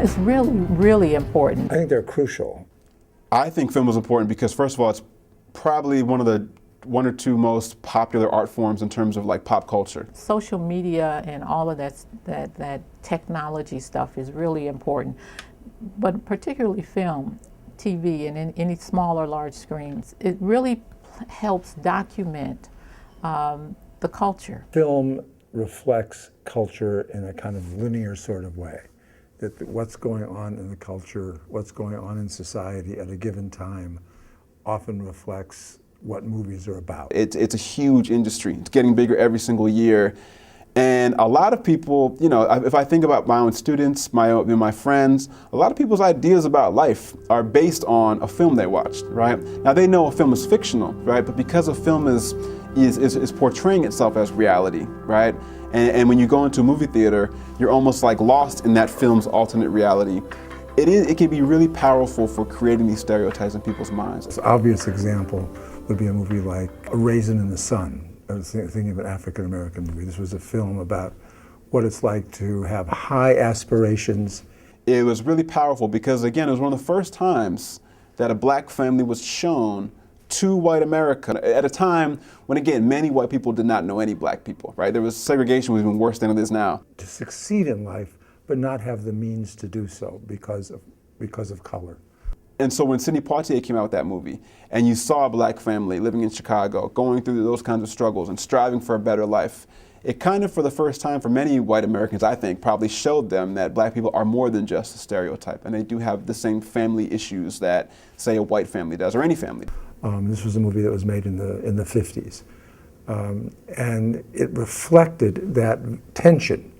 is really, really important. I think they're crucial. I think film is important because, first of all, it's probably one or two most popular art forms in terms of like pop culture. Social media and all of that technology stuff is really important, but particularly film, TV, and in any small or large screens. It really helps document the culture. Film reflects culture in a kind of linear sort of way. That what's going on in the culture, what's going on in society at a given time often reflects what movies are about. It's a huge industry. It's getting bigger every single year. And a lot of people, you know, if I think about my own students, my friends, a lot of people's ideas about life are based on a film they watched, right? Now they know a film is fictional, right? But because a film is portraying itself as reality, right? And when you go into a movie theater, you're almost like lost in that film's alternate reality. It can be really powerful for creating these stereotypes in people's minds. An obvious example would be a movie like A Raisin in the Sun. I was thinking of an African-American movie. This was a film about what it's like to have high aspirations. It was really powerful because, again, it was one of the first times that a black family was shown to white America at a time when, again, many white people did not know any black people, right? There was segregation was even worse than it is now. To succeed in life, but not have the means to do so because of color. And so when Sidney Poitier came out with that movie, and you saw a black family living in Chicago, going through those kinds of struggles and striving for a better life, it kind of, for the first time for many white Americans, I think, probably showed them that black people are more than just a stereotype, and they do have the same family issues that, say, a white family does, or any family. This was a movie that was made in the 50s, and it reflected that tension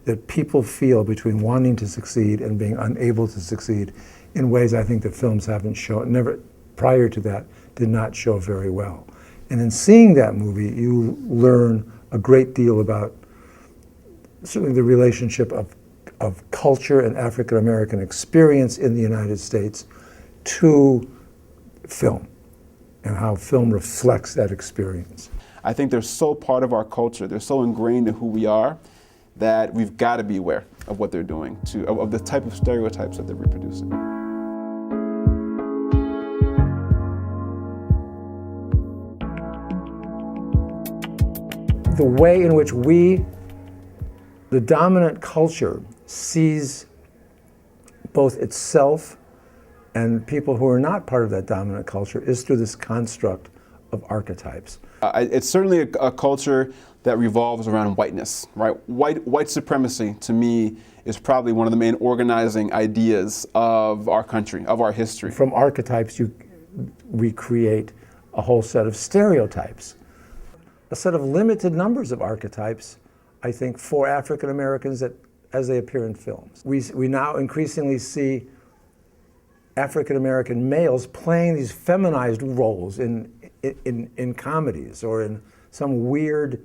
that people feel between wanting to succeed and being unable to succeed in ways I think that films haven't shown, never, prior to that, did not show very well. And in seeing that movie, you learn a great deal about certainly the relationship of culture and African American experience in the United States to film, and how film reflects that experience. I think they're so part of our culture, they're so ingrained in who we are, that we've got to be aware of what they're doing, of the type of stereotypes that they're reproducing. The way in which the dominant culture, sees both itself and people who are not part of that dominant culture is through this construct of archetypes. It's certainly a culture that revolves around whiteness, right? White supremacy, to me, is probably one of the main organizing ideas of our country, of our history. From archetypes, we create a whole set of stereotypes. A set of limited numbers of archetypes, I think, for African Americans as they appear in films. We now increasingly see African American males playing these feminized roles in comedies or in some weird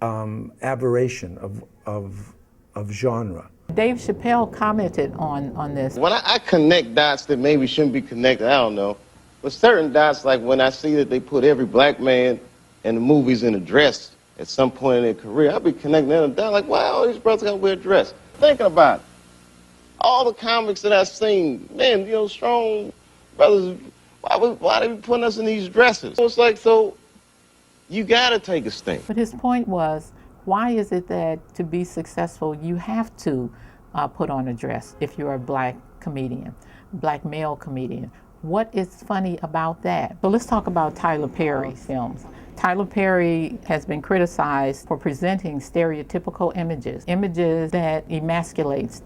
aberration of genre. Dave Chappelle commented on this. When I connect dots that maybe shouldn't be connected, I don't know. But certain dots, like when I see that they put every black man in the movies in a dress at some point in their career, I'll be connecting them down like, wow, all these brothers gotta wear a dress. Thinking about it. All the comics that I've seen, man, you know, strong brothers, why they be putting us in these dresses? So it's like, so you gotta take a stand. But his point was, why is it that to be successful, you have to put on a dress if you're a black comedian, black male comedian? What is funny about that? So let's talk about Tyler Perry's films. Tyler Perry has been criticized for presenting stereotypical images that emasculates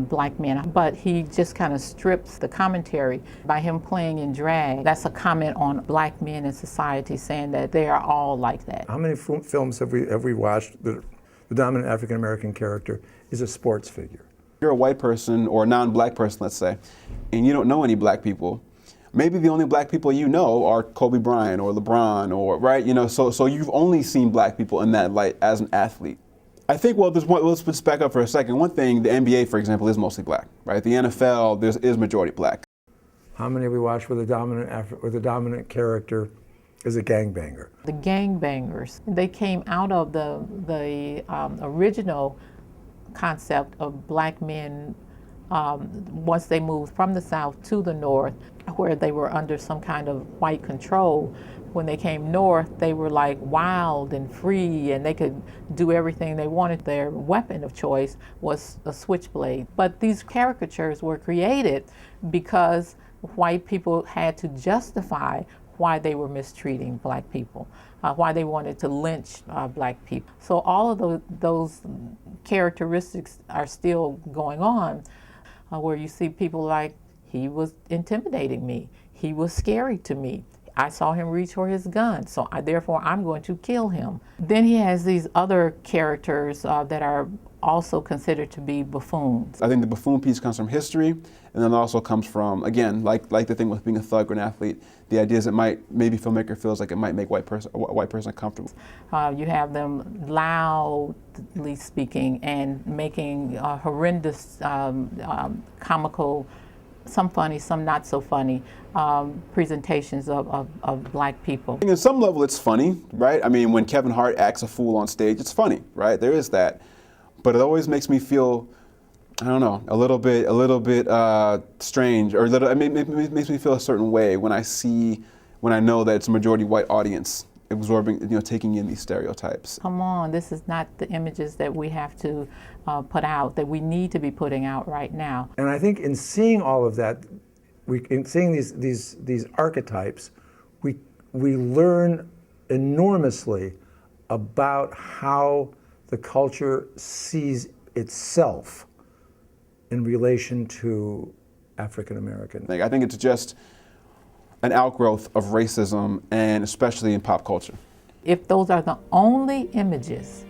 black men, but he just kind of strips the commentary by him playing in drag. That's a comment on black men in society, saying that they are all like that. How many films have we watched that the dominant African American character is a sports figure? You're a white person or a non-black person, let's say, and you don't know any black people. Maybe the only black people you know are Kobe Bryant or LeBron, or right, you know. So you've only seen black people in that light as an athlete. I think, well, let's just back up for a second. One thing, the NBA, for example, is mostly black, right? The NFL, is majority black. How many have we watched where the dominant character is a gangbanger? The gangbangers, they came out of the original concept of black men once they moved from the South to the North, where they were under some kind of white control. When they came north, they were like wild and free, and they could do everything they wanted. Their weapon of choice was a switchblade. But these caricatures were created because white people had to justify why they were mistreating black people, why they wanted to lynch black people. So all of those characteristics are still going on, where you see people like, he was intimidating me, he was scary to me, I saw him reach for his gun, so therefore I'm going to kill him. Then he has these other characters that are also considered to be buffoons. I think the buffoon piece comes from history, and then also comes from, again, like the thing with being a thug or an athlete, the ideas that maybe filmmaker feels like it might make a white person uncomfortable. You have them loudly speaking and making horrendous comical, some funny, some not so funny, presentations of black people. On some level it's funny, right? I mean, when Kevin Hart acts a fool on stage, it's funny, right? There is that. But it always makes me feel, I don't know, a little bit strange, or it makes me feel a certain way when I know that it's a majority white audience absorbing, taking in these stereotypes. Come on, this is not the images that we have to put out, that we need to be putting out right now. And I think in seeing all of that, in seeing these archetypes, we learn enormously about how the culture sees itself in relation to African American. I think it's just an outgrowth of racism, and especially in pop culture. If those are the only images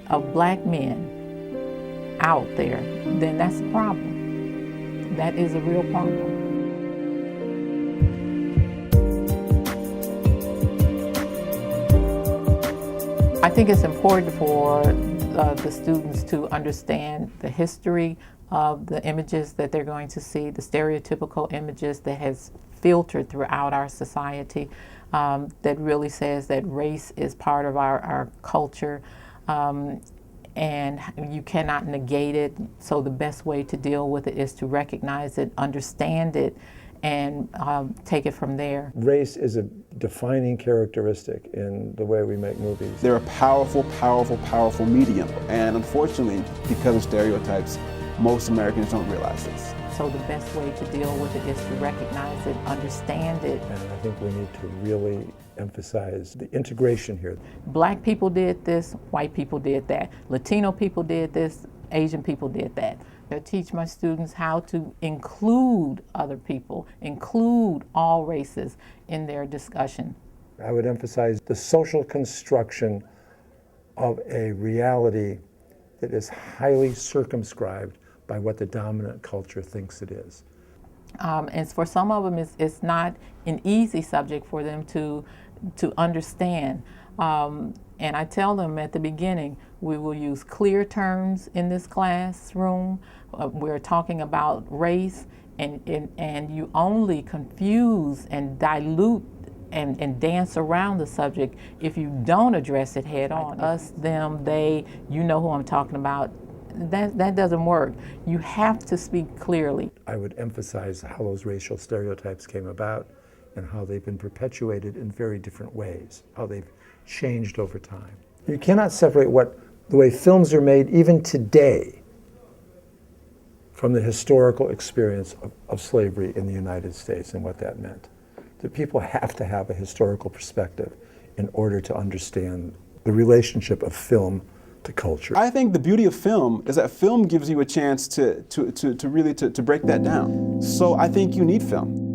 of black men out there, then that's a problem. That is a real problem. I think it's important for the students to understand the history of the images that they're going to see, the stereotypical images that has filtered throughout our society, that really says that race is part of our culture, and you cannot negate it. So the best way to deal with it is to recognize it, understand it, and take it from there. Race is a defining characteristic in the way we make movies. They're a powerful, powerful, powerful medium, and unfortunately, because of stereotypes, most Americans don't realize this. So the best way to deal with it is to recognize it, understand it. And I think we need to really emphasize the integration here. Black people did this, white people did that. Latino people did this, Asian people did that. I teach my students how to include other people, include all races in their discussion. I would emphasize the social construction of a reality that is highly circumscribed by what the dominant culture thinks it is. And for some of them, it's not an easy subject for them to understand. And I tell them at the beginning, we will use clear terms in this classroom. We're talking about race, and you only confuse and dilute and dance around the subject if you don't address it head on. Us, them, they, you know who I'm talking about. That doesn't work. You have to speak clearly. I would emphasize how those racial stereotypes came about and how they've been perpetuated in very different ways, how they've changed over time. You cannot separate the way films are made even today from the historical experience of slavery in the United States and what that meant. That people have to have a historical perspective in order to understand the relationship of film to culture. I think the beauty of film is that film gives you a chance to really break that down. So I think you need film.